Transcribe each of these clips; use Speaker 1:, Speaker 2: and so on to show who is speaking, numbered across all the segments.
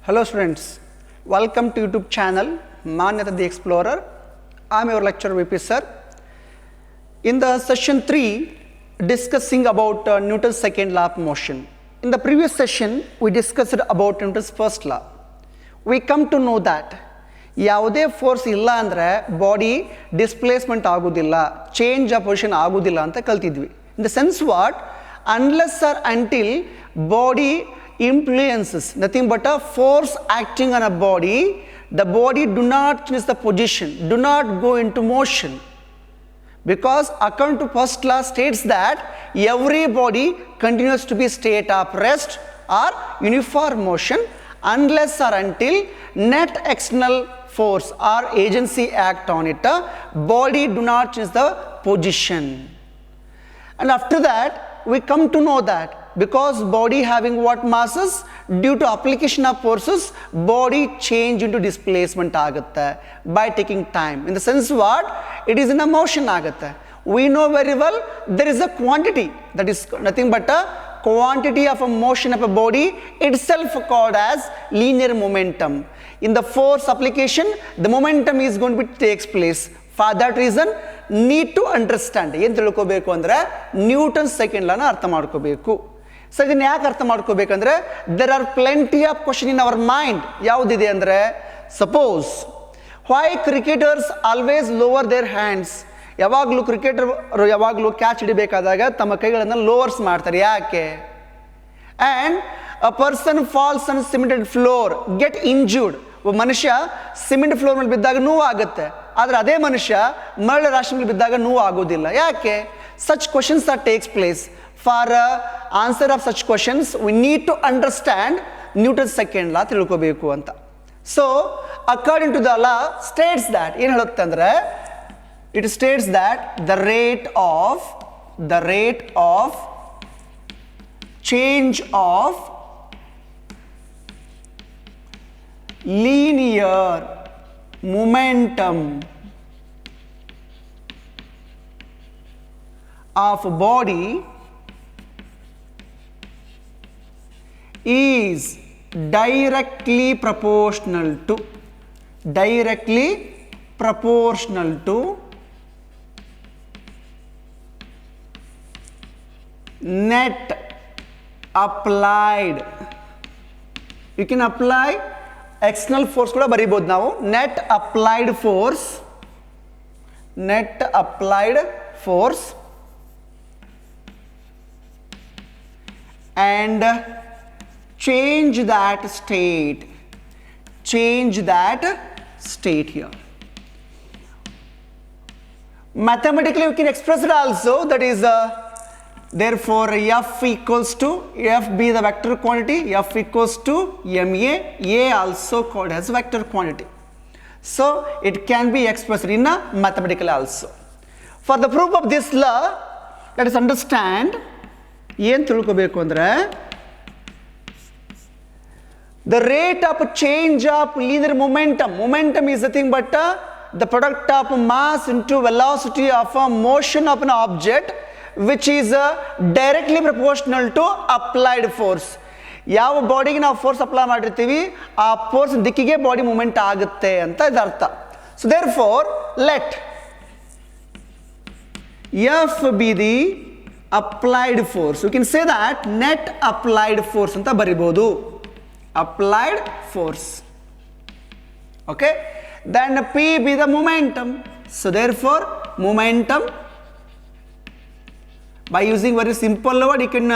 Speaker 1: Hello students, welcome to YouTube channel Manyata the Explorer. I am your lecturer VP sir. In the session 3 discussing about Newton's second law of motion. In the previous session we discussed about Newton's first law. We come to know that ಯಾವುದೇ force ಇಲ್ಲ ಅಂದರೆ body displacement ಆಗೋದಿಲ್ಲ, change of position ಆಗೋದಿಲ್ಲ ಅಂತ ಕಲ್ತಿದ್ವಿ. In the sense what, unless or until body influences nothing but a force acting on a body, the body do not change the position, do not go into motion, because according to first law states that every body continues to be state of rest or uniform motion unless or until net external force or agency act on it, body do not change the position. And after that we come to know that because body having what masses, due to application of forces body change into displacement ಆಗುತ್ತೆ by taking time. In the sense what, it is in a motion ಆಗುತ್ತೆ. We know very well there is a quantity that is nothing but a quantity of a motion of a body itself called as linear momentum. In the force application the momentum is going to be takes place. For that reason need to understand ಏನು ತಿಳ್ಕೋಬೇಕು ಅಂದರೆ Newton second ಲಾನ ಅರ್ಥ ಮಾಡ್ಕೋಬೇಕು. So ಇದನ್ನ ಯಾಕೆ ಅರ್ಥ ಮಾಡ್ಕೋಬೇಕಂದ್ರೆ there are plenty of question in our mind. ಯಾವುದಿದೆ ಅಂದರೆ, suppose why cricketers always lower their hands. ಯಾವಾಗಲೂ ಕ್ರಿಕೆಟರ್ ಯಾವಾಗಲೂ ಕ್ಯಾಚ್ ಹಿಡಿಬೇಕಾದಾಗ ತಮ್ಮ ಕೈಗಳನ್ನು ಲೋವರ್ಸ್ ಮಾಡ್ತಾರೆ, ಯಾಕೆ? And a person falls on cemented floor get injured. ಒಬ್ಬ ಮನುಷ್ಯ ಸಿಮೆಂಟ್ ಫ್ಲೋರ್ ಮೇಲೆ ಬಿದ್ದಾಗ ನೋವು ಆಗುತ್ತೆ, ಆದರೆ ಅದೇ ಮನುಷ್ಯ ಮರಳ ರಾಶಿ ಮೇಲೆ ಬಿದ್ದಾಗ ನೋವು ಆಗೋದಿಲ್ಲ, ಯಾಕೆ? Such questions are takes place. For answer of such questions we need to understand Newton's second law ತಿಳ್ಕೋಬೇಕು ಅಂತ. So according to the law states that ಏನು ಹೇಳುತ್ತೆ ಅಂದರೆ, it states that the rate of change of linear momentum of body is directly proportional to net applied. You can apply external force ಕೂಡ ಬರೀಬಹುದು ನಾವು. net applied force and change that state here. Mathematically we can express it also, that is therefore F equals to, F be the vector quantity, F equals to ma, a also called as vector quantity. So it can be expressed in a mathematical also. For the proof of this law, let us understand ಏನು ತಿಳ್ಕೋಬೇಕು ಅಂದರೆ, the rate of change of linear momentum is nothing but the product of mass into velocity of a motion of an object which is directly proportional to applied force. ಯಾವ ಬಾಡಿಗೆ ನಾವು force apply ಮಾಡಿರ್ತೀವಿ ಆ force ದಿಕ್ಕಿಗೆ body moment ಆಗುತ್ತೆ ಅಂತ ಇದು ಅರ್ಥ. So therefore let F be the applied force. You can say that net applied force ಅಂತ ಬರಿಬಹುದು, applied force. Okay, then P be the momentum. So therefore momentum, by using very simple word you can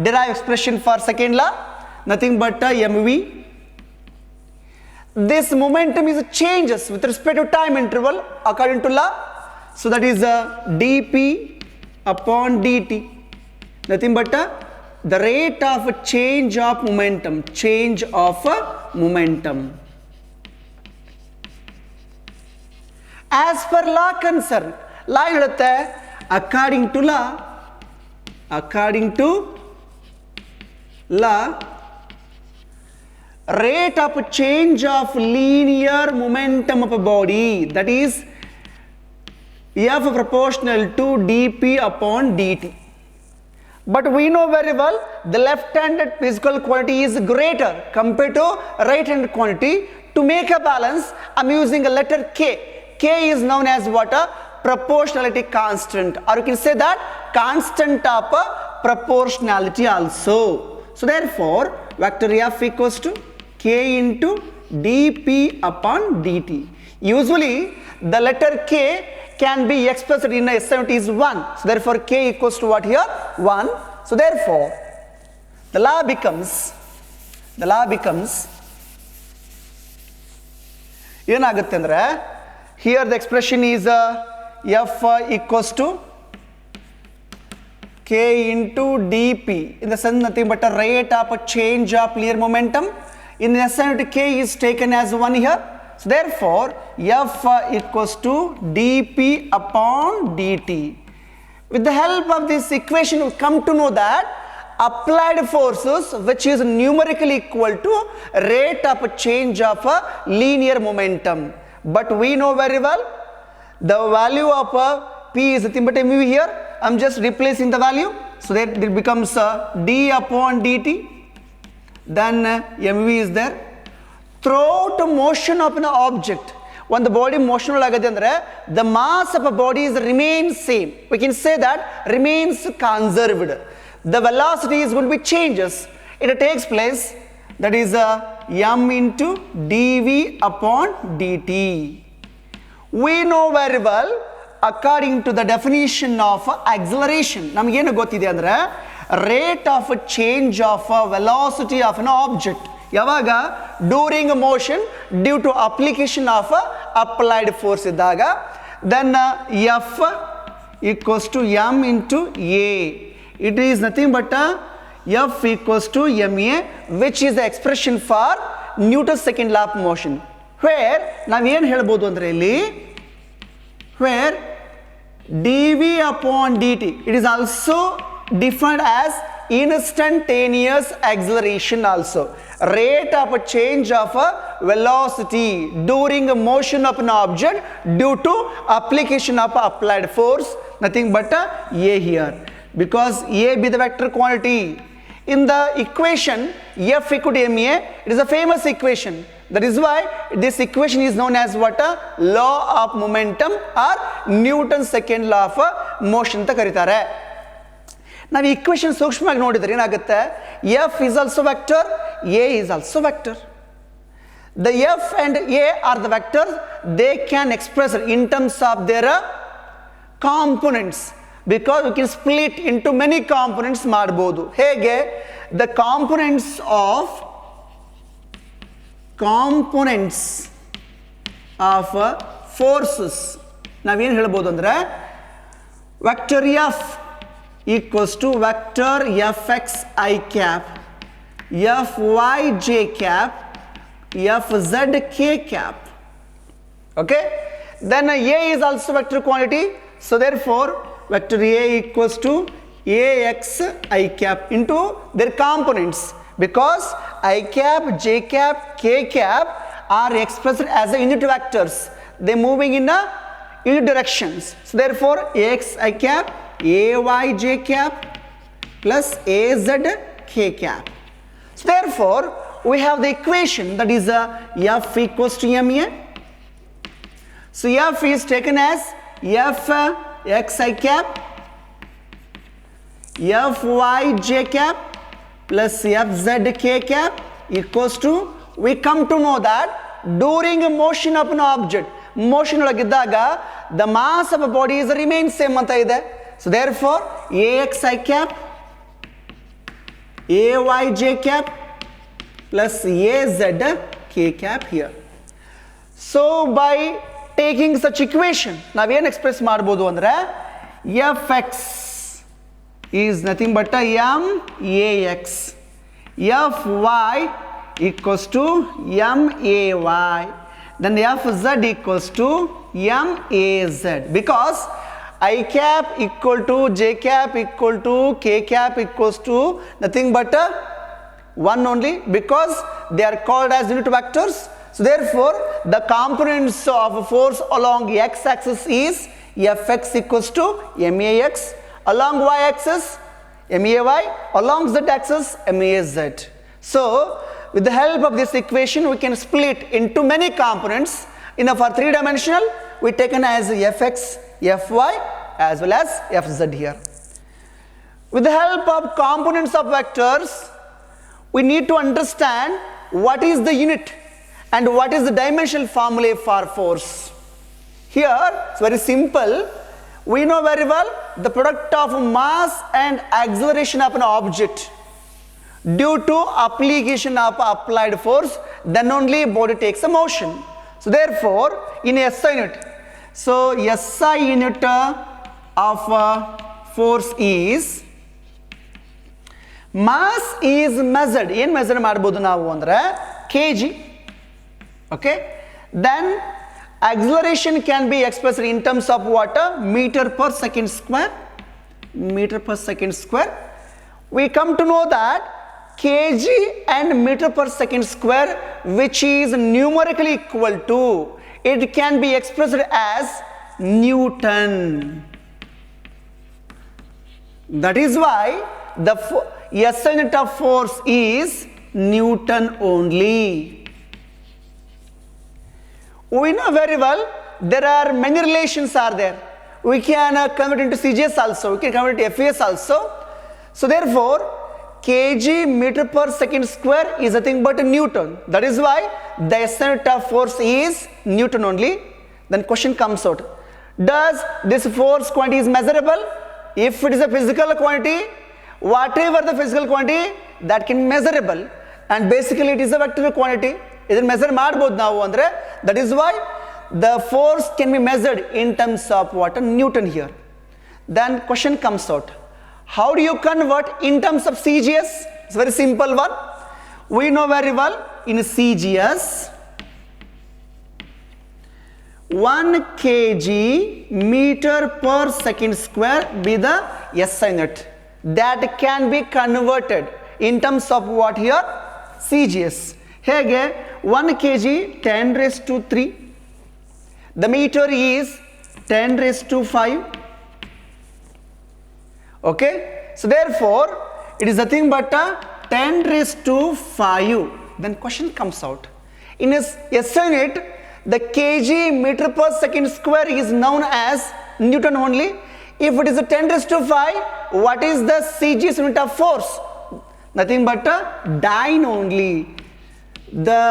Speaker 1: derive expression for second law, nothing but mv. This momentum is changes with respect to time interval according to law. So that is dp upon dt, nothing but the rate of change of momentum. As per law concern, law ಹೇಳುತ್ತೆ according to law rate of change of linear momentum of a body, that is F proportional to dp upon dt. But we know very well the left-handed physical quantity is greater compared to right-handed quantity. To make a balance, I'm using a letter K. K is known as what? A proportionality constant, or you can say that constant of proportionality also. So therefore, vector F equals to K into dP upon dt. Usually, the letter K can be expressed in a SI unit is 1. So therefore, K equals to what here? 1. So therefore, the law becomes ಏನಾಗುತ್ತೆ ಅಂದ್ರೆ here the expression is F equals to K into dP, in the sense nothing but a rate of a change of linear momentum. In the SI unit, K is taken as 1 here. So therefore, F equals to dP upon dt. With the help of this equation, we come to know that applied forces, which is numerically equal to rate of change of a linear momentum. But we know very well the value of P is nothing but mv here. I'm just replacing the value, so that it becomes d upon dt. Then mv is there. Throughout motion of an object, when the body motional agade andre, the mass of a body is remains same. We can say that remains conserved. The velocity is going to be changes. It takes place, that is m into dv upon dt. We know very well, according to the definition of acceleration, ನಮಗೆ ಏನು ಗೊತ್ತಿದೆ ಅಂದ್ರೆ rate of change of velocity of an object ಯಾವಾಗ during motion due to application of applied force ಇದ್ದಾಗ, then F equals to m into a. It is nothing but F equals to ma, which is the expression for Newton's second law of motion, where ನಾವು ಏನು ಹೇಳ್ಬೋದು ಅಂದ್ರೆ ಇಲ್ಲಿ where dv upon dt, it is also defined as instantaneous acceleration also. Rate of a change of a velocity during a motion of an object due to application of applied force, nothing but a here, because a be the vector quantity. In the equation F equal to ma, it is a famous equation. That is why this equation is known as what? A law of momentum or Newton's second law of motion ಅಂತ ಕರೀತಾರೆ. ನಾವು equation ಸೂಕ್ಷ್ಮವಾಗಿ ನೋಡಿದ್ರೆ ಏನಾಗುತ್ತೆ, F is also vector, A is also vector. The F and A are the vectors. They can express in terms of their components, because we can split into many components ಮಾಡಬಹುದು. ಹೇಗೆ? The components of forces ನಾವೇನು ಹೇಳ್ಬೋದು ಅಂದರೆ vector F equals to vector Fx I cap, Fy j cap, Fz k cap. Okay, then A is also vector quantity, so therefore vector A equals to Ax I cap into their components, because I cap, j cap, k cap are expressed as a unit vectors. They moving in a unit directions. So therefore Ax I cap, Ay j cap plus Az k cap. So therefore we have the equation, that is F equals to ma. So F is taken as F x I cap, Fy j cap plus Fz k cap equals to, we come to know that during a motion of an object, motion ಒಳಗಿದ್ದಾಗ the mass of a body is remains same ಅಂತ ಇದೆ. So therefore Ax I cap, Ay j cap plus Az k cap here. So by taking such equation, ನಾವೇನು express ಮಾಡ್ಬೋದು ಅಂದರೆ Fx is nothing but a m Ax, Fy equals to m Ay, then Fz equals to m Az, because I cap equal to j cap equal to k cap equals to nothing but one only, because they are called as unit vectors. So therefore the components of a force along x-axis is Fx equals to max, along y-axis MAY, along Z axis MAZ. So with the help of this equation we can split into many components. For 3-dimensional we taken as Fx, Fy as well as Fz here. With the help of components of vectors we need to understand what is the unit and what is the dimensional formula for force. Here it's very simple. We know very well the product of mass and acceleration of an object due to application of applied force, then only body takes a motion. So therefore in SI unit, so SI unit of force is, mass is measured, ಏನು measure ಮಾಡಬಹುದು ನಾವು ಅಂದ್ರೆ kg, okay, then acceleration can be expressed in terms of what? Meter per second square. Meter per second square. We come to know that kg and meter per second square, which is numerically equal to, it can be expressed as Newton. That is why the SI unit of force is Newton only. We know very well there are many relations are there. We can convert into CGS also, we can convert into FAS also. So therefore kg meter per second square is nothing but Newton. That is why the SI unit of force is Newton only. Then question comes out, does this force quantity is measurable? If it is a physical quantity, whatever the physical quantity that can be measurable, and basically it is a vector quantity. ಇದನ್ನು measure ಮಾಡಬಹುದು ನಾವು ಅಂದ್ರೆ, that is why the force can be measured in terms of what? Newton here. Then question comes out, how do you convert in terms of CGS? It's very simple one. We know very well in CGS 1 kg meter per second square be the SI unit. That can be converted in terms of what here? CGS. ಹೇಗೆ 1 kg 10 raised to 3, the meter is 10 raised to 5, okay, so therefore it is nothing but 10 raised to 5. Then question comes out, in a SI unit the kg meter per second square is known as Newton only. If it is a 10 raised to 5, what is the CGS unit of force? Nothing but dyne only. The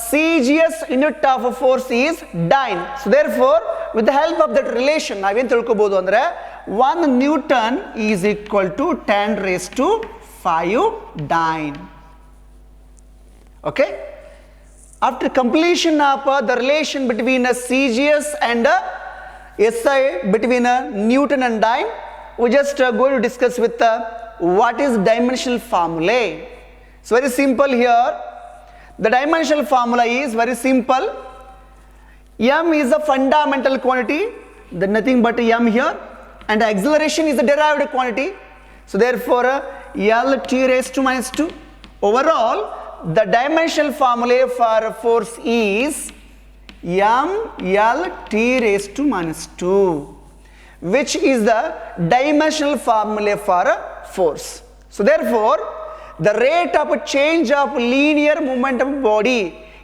Speaker 1: CGS unit of force is dyne. So therefore with the help of that relation ನಾವೇನು ತಿಳ್ಕೊಬಹುದು ಅಂದ್ರೆ 1 Newton is equal to 10 raised to 5 dyne. Okay, after completion of the relation between a CGS and a SI, between a Newton and dyne, we just going to discuss with what is dimensional formula. It's very simple here. The dimensional formula is very simple. M is a fundamental quantity, then nothing but M here, and acceleration is a derived quantity. So therefore Lt raised to minus 2. Overall the dimensional formula for force is Mt raised to minus 2, which is the dimensional formula for force. So therefore the rate of change of linear movement of body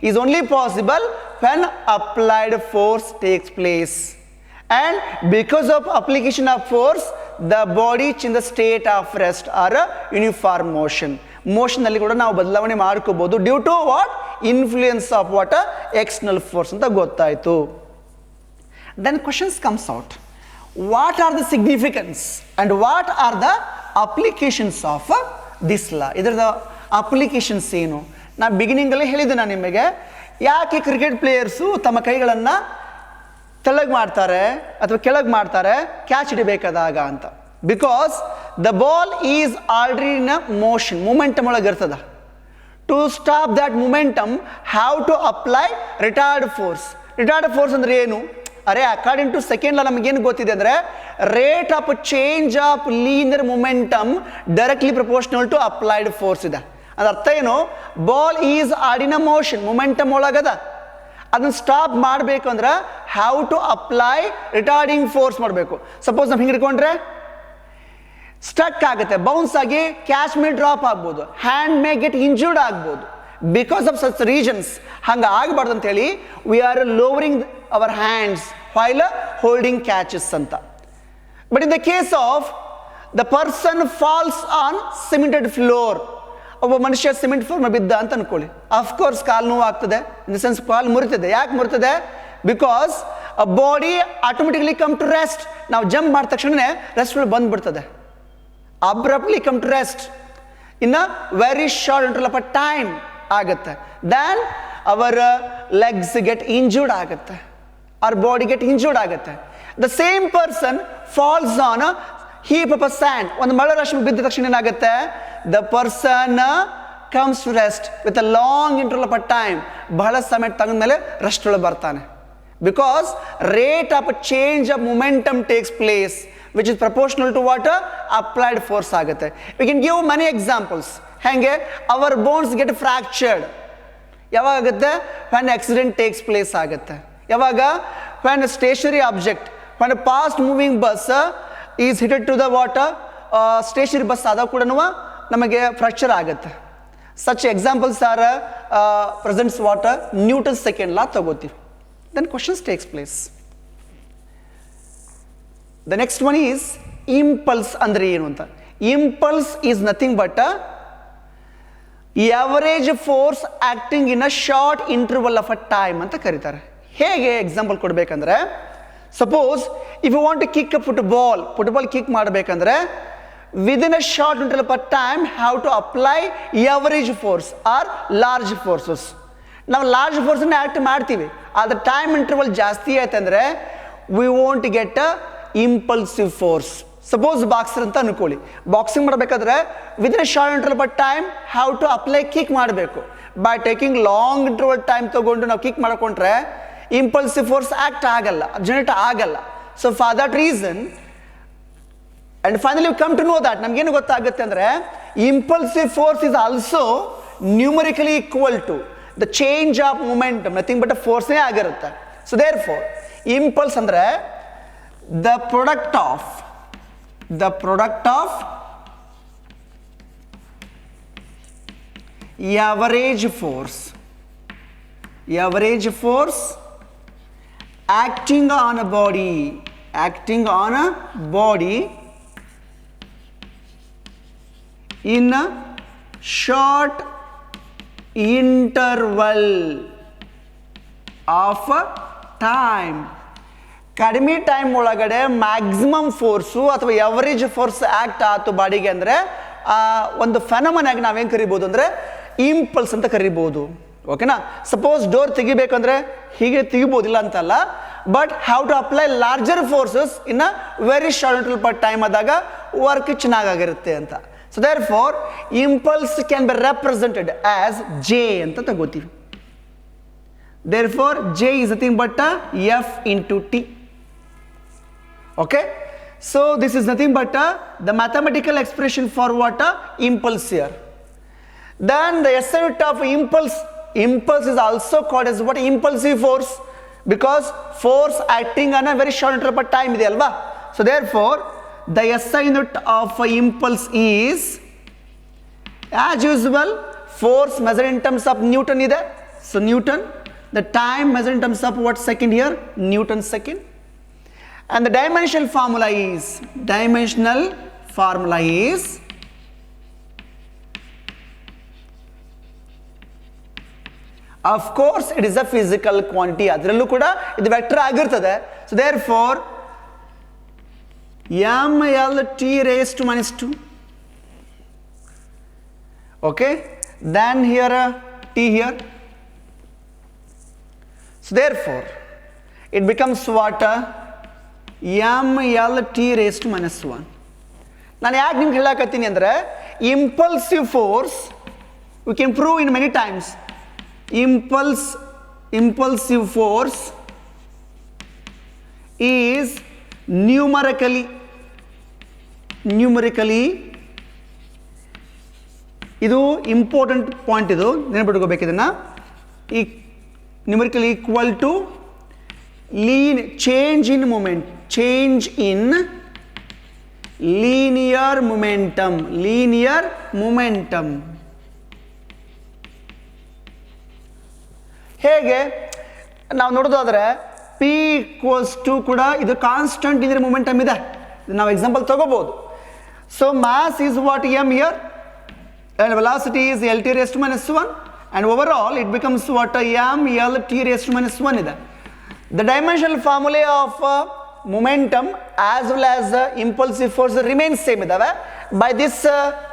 Speaker 1: is only possible when applied force takes place, and because of application of force the body is in the state of rest or uniform motion. Motion alli kuda ನಾವು ಬದಲಾವಣೆ ಮಾಡ್ಕೋಬಹುದು due to what? Influence of what? External force ಅಂತ ಗೊತ್ತಾಯ್ತು. Then questions comes out, what are the significance and what are the applications of this law? ಇದರದ applications ಏನು? ನಾ beginning ಅಲ್ಲಿ ಹೇಳಿದೆ ನಾನು ನಿಮಗೆ, ಯಾಕೆ ಕ್ರಿಕೆಟ್ ಪ್ಲೇಯರ್ಸು ತಮ್ಮ ಕೈಗಳನ್ನು ತೆಳಗೆ ಮಾಡ್ತಾರೆ ಅಥವಾ ಕೆಳಗೆ ಮಾಡ್ತಾರೆ ಕ್ಯಾಚ್ ಹಿಡಿಬೇಕಾದಾಗ ಅಂತ. Because the ball is already in a motion, momentum ಒಳಗೆ ಇರ್ತದ. To stop that momentum have to apply retard force. Retard force ಅಂದ್ರೆ ಏನು? ಅರೆ ಅಕಾರ್ಡಿಂಗ್ ಟು ಸೆಕೆಂಡ್ ಲಾ ನಮಗೇನು ಗೊತ್ತಿದೆ ಅಂದರೆ rate of change of linear momentum directly proportional to applied force ಇದೆ. ಅದ್ರ ಅರ್ಥ ಏನು? ಬಾಲ್ ಈಸ್ ಆಡಿನ ಮೋಷನ್, ಮೊಮೆಂಟಮ್ ಒಳಗದ, ಅದನ್ನ ಸ್ಟಾಪ್ ಮಾಡಬೇಕು ಅಂದ್ರೆ have to apply retarding force ಮಾಡಬೇಕು. ಸಪೋಸ್ ನಾವು ಹಿಂಗೆ ಹಿಡ್ಕೊಂಡ್ರೆ ಸ್ಟಕ್ ಆಗುತ್ತೆ, ಬೌನ್ಸ್ ಆಗಿ ಕ್ಯಾಚ್ ಮೇ ಡ್ರಾಪ್ ಆಗ್ಬೋದು, ಹ್ಯಾಂಡ್ ಮೇ ಗೆಟ್ ಇಂಜೂರ್ಡ್ ಆಗ್ಬೋದು. ಬಿಕಾಸ್ ಆಫ್ ಸಚ್ ರೀಸನ್ಸ್ ಹಂಗೆ ಆಗಬಾರ್ದು ಅಂತ ಹೇಳಿ we are lowering our hands while holding catches ಅಂತ. But in the case of the person falls on cemented floor, ಒಬ್ಬ ಮನುಷ್ಯ ಸಿಮೆಂಟ್ ಫ್ಲೋರ್ ಬಿದ್ದ ಅಂತ ಅನ್ಕೊಳ್ಳಿ, ಅಫ್ಕೋರ್ಸ್ ಕಾಲು ನೋವು ಆಗ್ತದೆ, ಇನ್ ದ ಸೆನ್ಸ್ ಕಾಲು ಮುರಿತದೆ. ಯಾಕೆ ಮುರಿತದೆ? Because a body automatically come to rest. ನಾವು ಜಂಪ್ ಮಾಡಿದ ತಕ್ಷಣನೇ ರೆಸ್ಟ್ ಬಂದ್ಬಿಡ್ತದೆ. Abruptly come to rest in a very short interval of time ಆಗುತ್ತೆ. Then our legs get injured ಆಗುತ್ತೆ, ಅವರ್ ಬಾಡಿ ಗೆಟ್ ಇಂಜೂರ್ಡ್ ಆಗುತ್ತೆ. The same person falls on heap of sand, ಒಂದು ಮಳೆ ರಾಶಿ ಬಿದ್ದ ತಕ್ಷಣ ಏನಾಗುತ್ತೆ? The person comes to rest with a long interval of time. ಬಹಳ ಸಮಯ ತಗೊಂಡ ಮೇಲೆ ರೆಸ್ಟ್ ಒಳಗೆ ಬರ್ತಾನೆ. Because rate of change of momentum takes place which is proportional to what? Applied force ಆಗುತ್ತೆ. We can give many examples. ಹೆಂಗೆ? Our bones get fractured ಯಾವಾಗ ಆಗುತ್ತೆ? ವ್ಯಾನ್ ಆಕ್ಸಿಡೆಂಟ್ ಟೇಕ್ಸ್ ಪ್ಲೇಸ್ ಆಗುತ್ತೆ. ಯಾವಾಗ? When stationary object, when a fast moving bus is hitted to the water, stationary bus ಆದಾಗ ಕೂಡ ನಮಗೆ fracture ಆಗುತ್ತೆ. Such examples are presents water Newton second law ತಗೋತೀವಿ. Then questions takes place. The next one is impulse ಅಂದರೆ ಏನು ಅಂತ. Impulse is nothing but average force acting in a short interval of a time ಅಂತ ಕರೀತಾರೆ. ಹೇಗೆ example ಕೊಡಬೇಕಂದ್ರೆ, suppose if you want to kick a football kick ಮಾಡಬೇಕಂದ್ರೆ within a short interval of a time have to apply average force or large forces. ನಾವು large ಫೋರ್ಸನ್ನ act ಮಾಡ್ತೀವಿ, ಆದರೆ time interval ಜಾಸ್ತಿ ಆಯ್ತಂದ್ರೆ we want get a impulsive force. Suppose boxer ಅಂತ ಅನ್ಕೊಳ್ಳಿ, boxing ಮಾಡಬೇಕಾದ್ರೆ within a short interval of time have to apply kick ಮಾಡಬೇಕು. By taking long interval time ತಗೊಂಡು ನಾವು ಕಿಕ್ ಮಾಡ್ಕೊಂಡ್ರೆ ಇಂಪಲ್ಸಿವ್ ಫೋರ್ಸ್ ಆಕ್ಟ್ ಆಗಲ್ಲ, ಜನರೇಟ್ ಆಗಲ್ಲ. So for that reason and finally come to know that ನಮ್ಗೇನು ಗೊತ್ತಾಗುತ್ತೆ ಅಂದರೆ impulsive force is also numerically equal to the change of momentum, nothing but ಫೋರ್ಸ್ನೇ ಆಗಿರುತ್ತೆ. ಸೊ ದೇರ್ ಫೋರ್ ಇಂಪಲ್ಸ್ ಅಂದರೆ the product of average force acting on a body in a short interval of time. ಕಡಿಮೆ time ಒಳಗಡೆ maximum force ಅಥವಾ average force act ಆಯ್ತು ಬಾಡಿಗೆ ಅಂದರೆ ಒಂದು ಫೆನಮನ್ ಆಗಿ ನಾವೇನು ಕರಿಬೋದು ಅಂದರೆ ಇಂಪಲ್ಸ್ ಅಂತ ಕರಿಬೋದು. ಓಕೆನಾ? ಸಪೋಸ್ ಡೋರ್ ತೆಗಿಬೇಕಂದ್ರೆ ಹೀಗೆ ತೆಗಿಬೋದಿಲ್ಲ ಅಂತಲ್ಲ, but have to apply larger forces in a very short interval of time ಆದಾಗ ವರ್ಕ್ ಚೆನ್ನಾಗಿರುತ್ತೆ ಅಂತ. So therefore impulse can be represented as J ಅಂತ ತಗೋತೀವಿ. Therefore J is nothing but F into T. Okay, so this is nothing but the mathematical expression for what? Impulse here. Then the SI unit of impulse is also called as what? Impulsive force, because force acting on a very short interval of time ide alva. So therefore the SI unit of impulse is as usual force measured in terms of Newton ide. So Newton, the time measured in terms of what second here? Newton second. And the dimensional formula is of course it is a physical quantity, ಅದರಲ್ಲೂ ಕೂಡ ಇದು vector ಆಗಿರ್ತದೆ. So therefore mlt raised to minus 2. Okay, then here t here. So therefore it becomes what? mlt raised to minus 1. ನಾನು ಯಾಕೆ ನಿಮ್ಗೆ ಹೇಳಕತ್ತೀನಿ ಅಂದರೆ impulsive force we can prove in many times. impulsive force is numerically ಇದು important point, ಇದು ನೆನಪಿಟ್ಕೋಬೇಕು ಇದನ್ನು. ಈ numerically equal to change in linear momentum, linear momentum. ಹೇಗೆ ನಾವು ನೋಡೋದಾದ್ರೆ P equals to ಕೂಡ ಇದು ಕಾನ್ಸ್ಟಂಟ್ ಲೀನಿಯರ್ ಮೊಮೆಂಟಮ್ ಇದೆ, ನಾವು ಎಕ್ಸಾಂಪಲ್ ತಗೋಬಹುದು. So mass is what m here and velocity is lt raised to minus 1 and overall it becomes what m lt raised to minus 1 ಇದೆ. The dimensional formula of momentum as well as impulsive force remains same ಇದಾವೆ. By this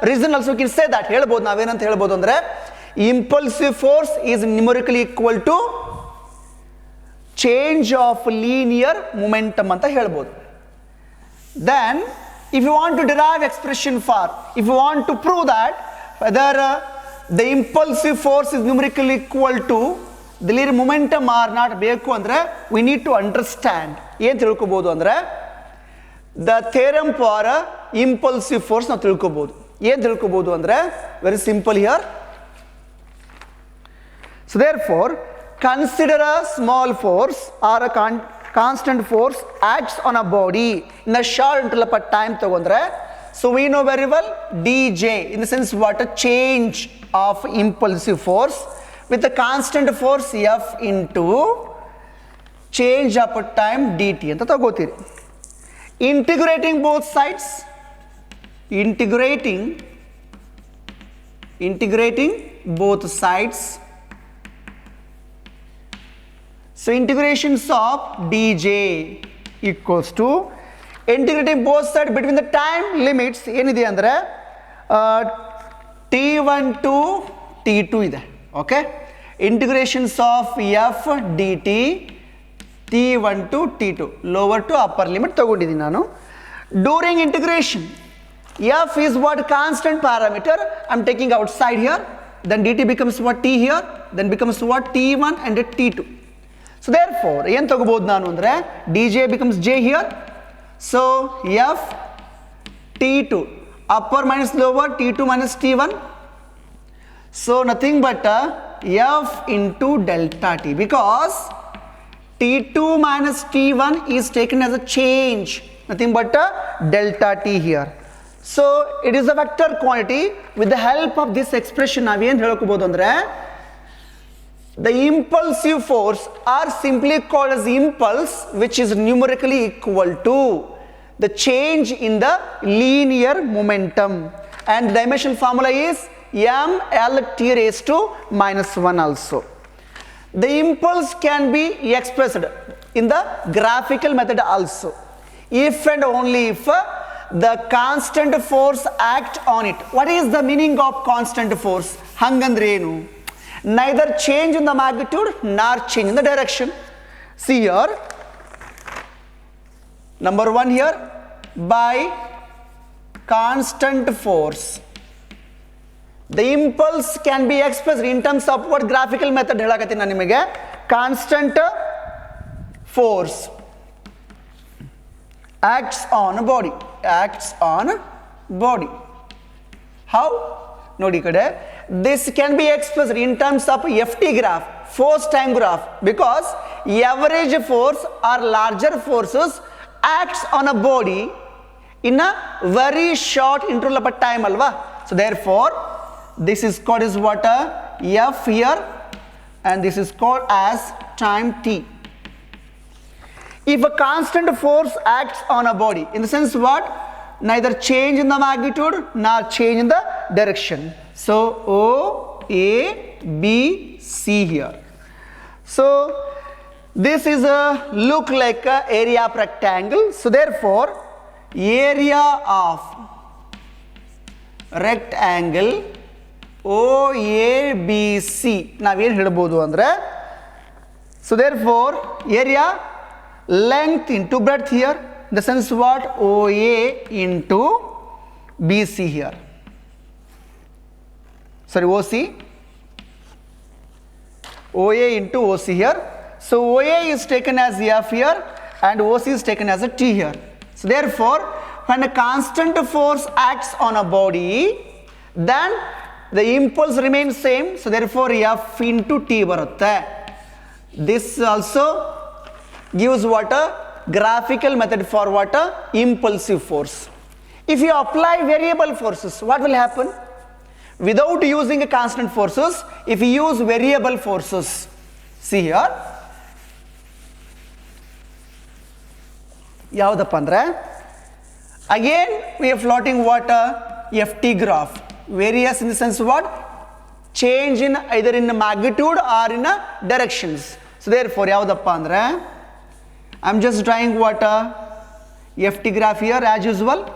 Speaker 1: reason also we can say that ಹೇಳ್ಬೋದು, ನಾವೇನಂತ ಹೇಳ್ಬೋದು ಅಂದ್ರೆ impulsive force is numerically equal to change of linear momentum ಅಂತ ಹೇಳ್ಬೋದು. Then if you want to derive expression for, if you want to prove that whether the impulsive force is numerically equal to the linear momentum or not ಬೇಕು ಅಂದ್ರೆ we need to understand ಏನು ತಿಳ್ಕೊಬೋದು ಅಂದ್ರೆ the theorem for impulsive force ನಾವು ತಿಳ್ಕೊಬೋದು. ಏನು ತಿಳ್ಕೊಬೋದು ಅಂದ್ರೆ very simple here. So therefore consider a small force or a constant force acts on a body in a short interval of time ತಗೊಂಡ್ರೆ, so we know very well dj in the sense what a change of impulsive force with the constant force f into change of time dt ಅಂತ ತಗೋತೀರಿ. integrating both sides, integrating both sides, so integrations of dj equals to integrating both sides between the time limits ಏನಿದೆ ಅಂದರೆ t1 to t2 ಇದೆ. Okay, integrations of f dt t1 to t2 lower to upper limit ತಗೊಂಡಿದ್ದೀನಿ ನಾನು. during integration f is what constant parameter I'm taking outside here, then dt becomes what t here, then becomes what t1 and t2. So therefore ಏನು ತಗೋಬಹುದು ನಾನು ಅಂದರೆ dj becomes j here, so f t2 upper minus lower t2 minus t1, so nothing but f into delta t, because t2 minus t1 is taken as a change, nothing but delta t here. So it is a vector quantity. With the help of this expression ನಾವೇನು ಹೇಳ್ಕೋಬಹುದು ಅಂದರೆ the impulsive force are simply called as impulse, which is numerically equal to the change in the linear momentum, and the dimensional formula is m lt raised to minus 1 also. The impulse can be expressed in the graphical method also, if and only if the constant force act on it. What is the meaning of constant force? hangandre enu? Neither change in the magnitude nor change in the direction. See here, number 1 here, by constant force the impulse can be expressed in terms of what graphical method ಹೇಳಕತ್ತೀನಿ ನಾನು ನಿಮಗೆ. constant force acts on a body, how ನೋಡಿ ಕಡೆ, this can be expressed in terms of ft graph, force time graph, because average force or larger forces acts on a body in a very short interval of time alva. So therefore this is called as what f here, and this is called as time t. If a constant force acts on a body, in the sense what, neither change in the magnitude nor change in the direction, so o a b c here. So this is a look like a area of rectangle, so therefore area of rectangle OABC ನಾವೇನು ಹೇಳ್ಬೋದು ಅಂದರೆ, so therefore area length into breadth here, in the sense what, OA into BC here, sorry OC, OA into OC here. So OA is taken as F here and OC is taken as a T here. So therefore when a constant force acts on a body, then the impulse remains same, so therefore F into T barutte. This also gives what a graphical method for what a impulsive force. If you apply variable forces, what will happen? Without using a constant forces, if you use variable forces, see here, yaudappa andre, again we are plotting what? FT graph. Various in the sense what? Change in either in magnitude or in directions. So therefore yaudappa andre, I am just drawing what? FT graph here as usual.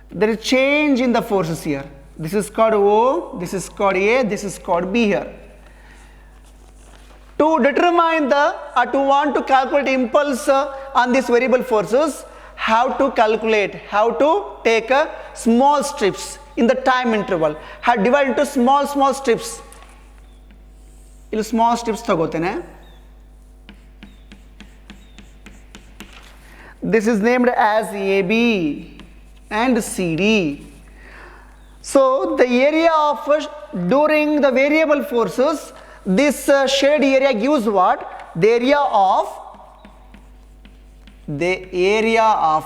Speaker 1: There is change in the forces here. This is called O, this is called A, this is called B here. To determine the, or to want to calculate impulse on these variable forces, how to calculate, how to take small strips in the time interval, have divided into small strips. ಇಲ್ಲಿ small strips ತಗೋತೇನೆ. This is named as AB and CD. So the area of during the variable forces, this shaded area gives what? The area of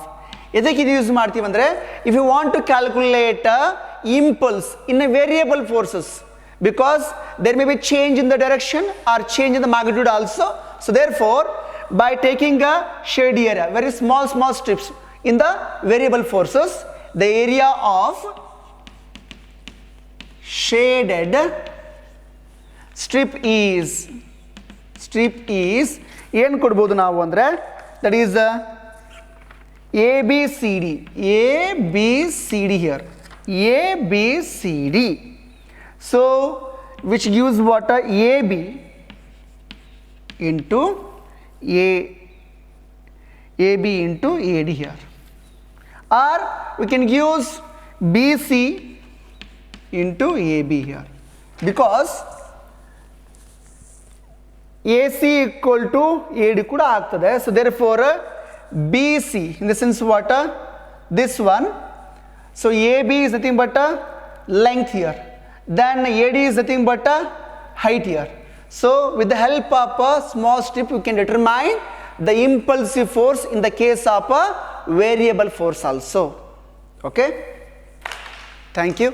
Speaker 1: ಇದಕ್ಕೆ ಇದು use ಮಾಡ್ತೀವಿ ಅಂದರೆ, if you want to calculate impulse in a variable forces, because there may be change in the direction or change in the magnitude also. So therefore, by taking a shaded area, very small strips in the variable forces, the area of shaded strip is ಏನು ಕೊಡ್ಬೋದು ನಾವು ಅಂದರೆ, that is ABCD here, ABCD. So which gives what? AB into AB into AD here, or we can use BC into AB here, because AC equal to AD kuda aagtade. So therefore BC in the sense what? This one. So AB is nothing but length here, then AD is nothing but height here. So with the help of a small strip, we can determine the impulsive force in the case of a variable force also. Okay, thank you.